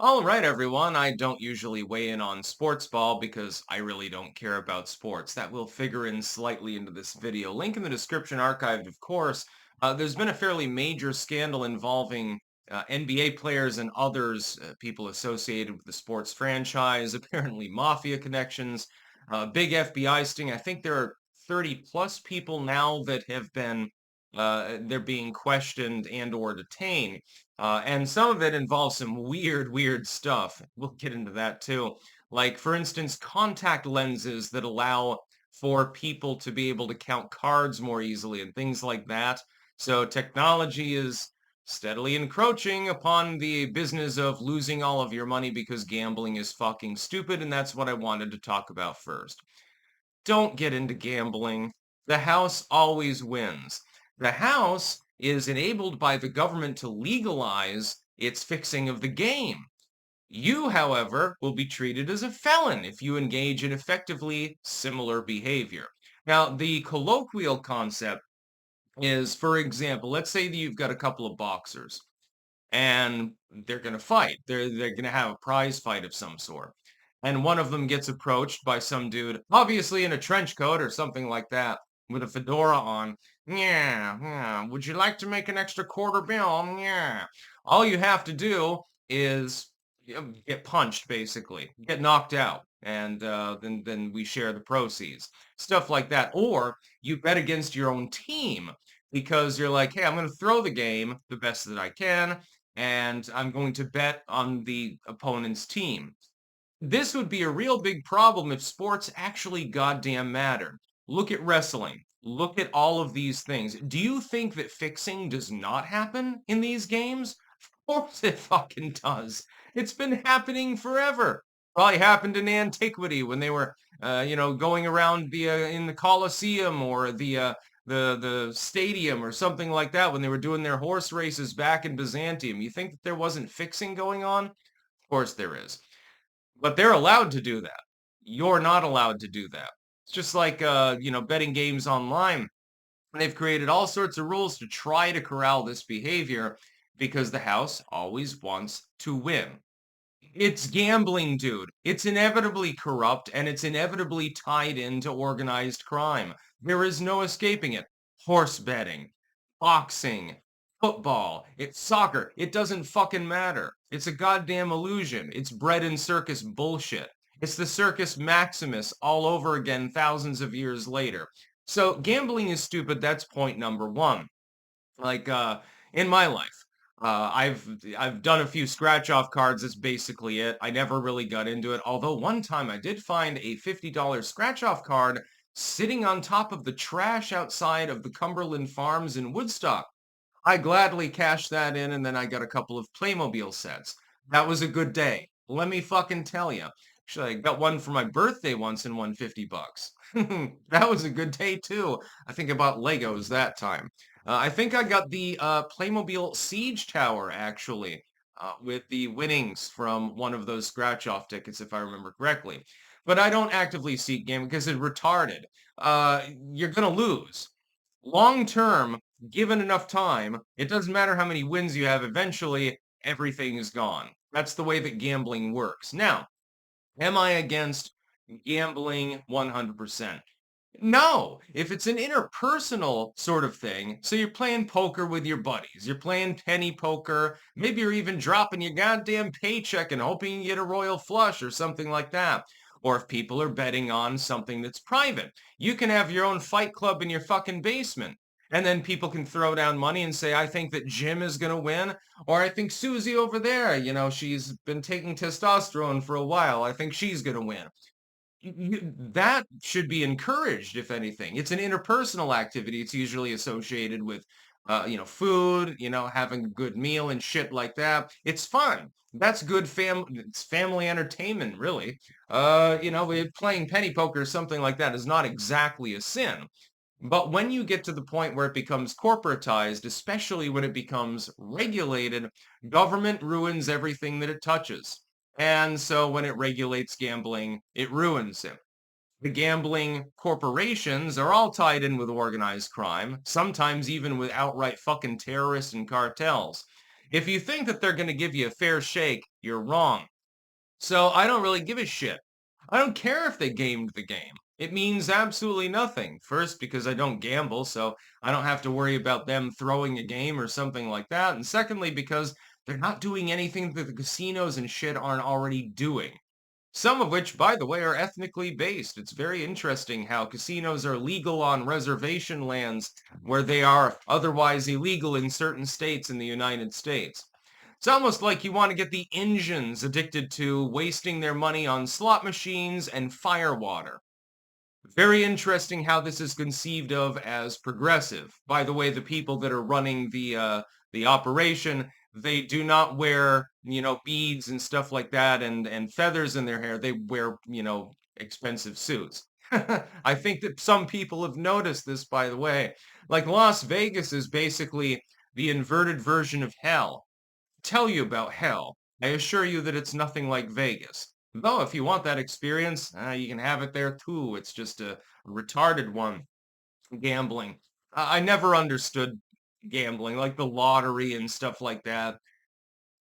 All right, everyone. I don't usually weigh in on sports ball because I really don't care about sports. That will figure in slightly into this video. Link in the description archived, of course. There's been a fairly major scandal involving NBA players and others, people associated with the sports franchise, apparently mafia connections, big FBI sting. I think there are 30 plus people now that have been they're being questioned and or detained. And some of it involves some weird stuff. We'll get into that too. Like, for instance, contact lenses that allow for people to be able to count cards more easily and things like that. So technology is steadily encroaching upon the business of losing all of your money because gambling is fucking stupid, and that's what I wanted to talk about first. Don't get into gambling. The House always wins. The House is enabled by the government to legalize its fixing of the game. You, however, will be treated as a felon if you engage in effectively similar behavior. Now, the colloquial concept is, for example, let's say that you've got a couple of boxers and they're going to fight. They're going to have a prize fight of some sort. And one of them gets approached by some dude, obviously in a trench coat or something like that, with a fedora on. Yeah, yeah. Would you like to make an extra quarter bill? Yeah. All you have to do is get punched, basically, get knocked out, and then we share the proceeds, stuff like that. Or you bet against your own team because you're like, hey, I'm going to throw the game the best that I can and I'm going to bet on the opponent's team. This would be a real big problem if sports actually goddamn mattered. Look at wrestling. Look at all of these things. Do you think that fixing does not happen in these games? Of course it fucking does. It's been happening forever. Probably happened in antiquity when they were, going around the in the Colosseum or the stadium or something like that when they were doing their horse races back in Byzantium. You think that there wasn't fixing going on? Of course there is. But they're allowed to do that. You're not allowed to do that. It's just like betting games online. They've created all sorts of rules to try to corral this behavior because the house always wants to win. It's gambling, dude. It's inevitably corrupt and it's inevitably tied into organized crime. There is no escaping it. Horse betting, boxing, football, it's soccer. It doesn't fucking matter. It's a goddamn illusion. It's bread and circus bullshit. It's the Circus Maximus all over again thousands of years later. So gambling is stupid. That's point number one. Like in my life, I've done a few scratch off cards. That's basically it. I never really got into it. Although one time I did find a $50 scratch off card sitting on top of the trash outside of the Cumberland Farms in Woodstock. I gladly cashed that in, and then I got a couple of Playmobil sets. That was a good day. Let me fucking tell you. Actually, I got one for my birthday once and won 50 bucks. That was a good day too. I think I bought Legos that time. I think I got the Playmobil Siege Tower actually, with the winnings from one of those scratch-off tickets, if I remember correctly. But I don't actively seek game because it's retarded. You're gonna lose. Long term, given enough time, it doesn't matter how many wins you have, eventually everything is gone. That's the way that gambling works. Now, am I against gambling 100%? No, if it's an interpersonal sort of thing, so you're playing poker with your buddies, you're playing penny poker, maybe you're even dropping your goddamn paycheck and hoping you get a royal flush or something like that. Or if people are betting on something that's private, you can have your own fight club in your fucking basement. And then people can throw down money and say, I think that Jim is going to win. Or I think Susie over there, she's been taking testosterone for a while. I think she's going to win. That should be encouraged, if anything. It's an interpersonal activity. It's usually associated with, food, having a good meal and shit like that. It's fun. That's good it's family entertainment, really. Playing penny poker or something like that is not exactly a sin. But when you get to the point where it becomes corporatized, especially when it becomes regulated, government ruins everything that it touches. And so when it regulates gambling, it ruins it. The gambling corporations are all tied in with organized crime, sometimes even with outright fucking terrorists and cartels. If you think that they're going to give you a fair shake, you're wrong. So I don't really give a shit. I don't care if they gamed the game. It means absolutely nothing. First, because I don't gamble, so I don't have to worry about them throwing a game or something like that. And secondly, because they're not doing anything that the casinos and shit aren't already doing. Some of which, by the way, are ethnically based. It's very interesting how casinos are legal on reservation lands where they are otherwise illegal in certain states in the United States. It's almost like you want to get the Indians addicted to wasting their money on slot machines and firewater. Very interesting how this is conceived of as progressive. By the way, the people that are running the operation, they do not wear, beads and stuff like that and feathers in their hair. They wear, expensive suits. I think that some people have noticed this, by the way. Like Las Vegas is basically the inverted version of hell. Tell you about hell. I assure you that it's nothing like Vegas. Though, if you want that experience, you can have it there too. It's just a retarded one. Gambling. I never understood gambling, like the lottery and stuff like that.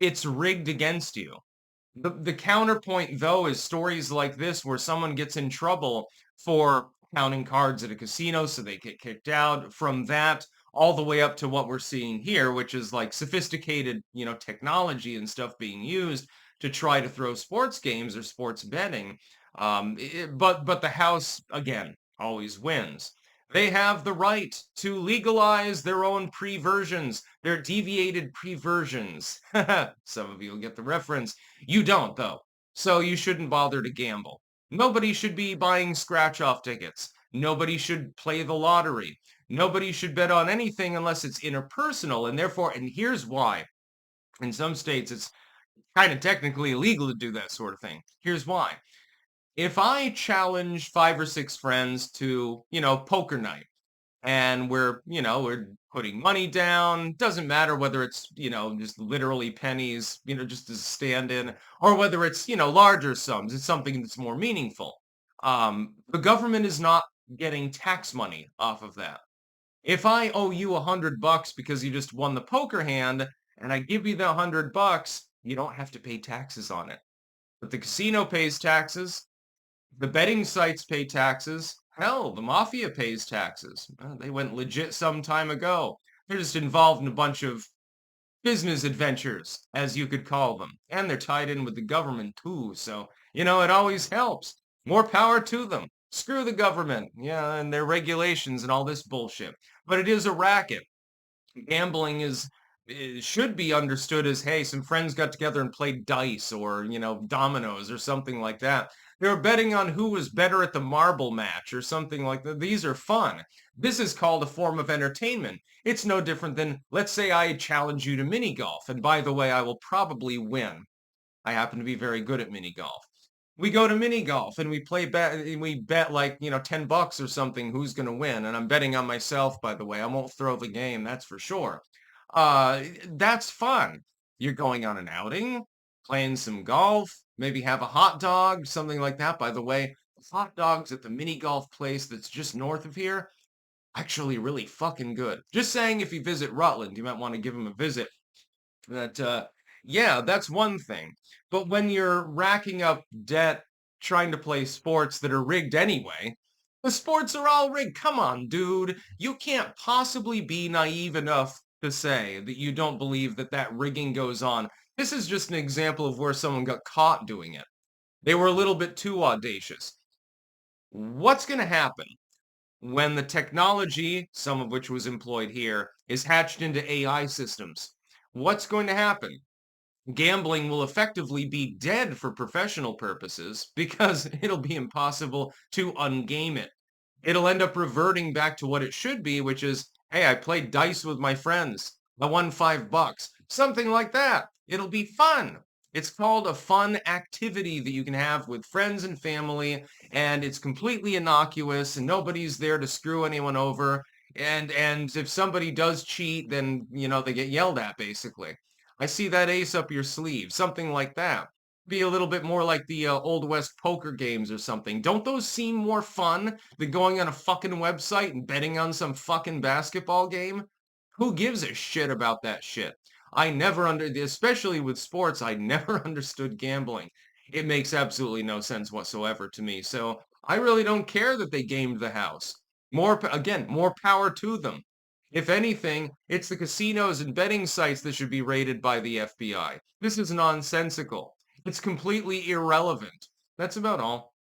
It's rigged against you. The counterpoint, though, is stories like this where someone gets in trouble for counting cards at a casino, so they get kicked out. From that, all the way up to what we're seeing here, which is like sophisticated, technology and stuff being used to try to throw sports games or sports betting. But the House, again, always wins. They have the right to legalize their own pre-versions, their deviated pre-versions. Some of you will get the reference. You don't, though. So you shouldn't bother to gamble. Nobody should be buying scratch-off tickets. Nobody should play the lottery. Nobody should bet on anything unless it's interpersonal, and therefore, and here's why. In some states, it's kind of technically illegal to do that sort of thing. Here's why. If I challenge 5 or 6 friends to, poker night, and we're putting money down, doesn't matter whether it's, just literally pennies, just as a stand-in, or whether it's, larger sums, it's something that's more meaningful. The government is not getting tax money off of that. If I owe you $100 because you just won the poker hand and I give you the $100, you don't have to pay taxes on it. But the casino pays taxes, the betting sites pay taxes. Hell, the mafia pays taxes. They went legit some time ago. They're just involved in a bunch of business adventures, as you could call them. And they're tied in with the government too, so, it always helps. More power to them. Screw the government, yeah, and their regulations and all this bullshit. But it is a racket. Gambling should be understood as, hey, some friends got together and played dice or, dominoes or something like that. They were betting on who was better at the marble match or something like that. These are fun. This is called a form of entertainment. It's no different than, let's say I challenge you to mini golf. And by the way, I will probably win. I happen to be very good at mini golf. We go to mini golf and we bet like, $10 or something who's going to win. And I'm betting on myself, by the way. I won't throw the game, that's for sure. That's fun. You're going on an outing, playing some golf, maybe have a hot dog, something like that. By the way, hot dogs at the mini golf place that's just north of here, actually really fucking good. Just saying, if you visit Rutland, you might want to give them a visit. But yeah, that's one thing. But when you're racking up debt trying to play sports that are rigged anyway, the sports are all rigged. Come on, dude. You can't possibly be naive enough to say that you don't believe that that rigging goes on. This is just an example of where someone got caught doing it. They were a little bit too audacious. What's going to happen when the technology, some of which was employed here, is hatched into AI systems? What's going to happen? Gambling will effectively be dead for professional purposes because it'll be impossible to ungame it. It'll end up reverting back to what it should be, which is, hey, I played dice with my friends. I won $5. Something like that. It'll be fun. It's called a fun activity that you can have with friends and family, and it's completely innocuous, and nobody's there to screw anyone over. And if somebody does cheat, then, they get yelled at, basically. I see that ace up your sleeve, something like that. Be a little bit more like the Old West poker games or something. Don't those seem more fun than going on a fucking website and betting on some fucking basketball game? Who gives a shit about that shit? I never especially with sports, I never understood gambling. It makes absolutely no sense whatsoever to me. So I really don't care that they gamed the house. Again, more power to them. If anything, it's the casinos and betting sites that should be raided by the FBI. This is nonsensical. It's completely irrelevant. That's about all.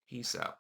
Peace out.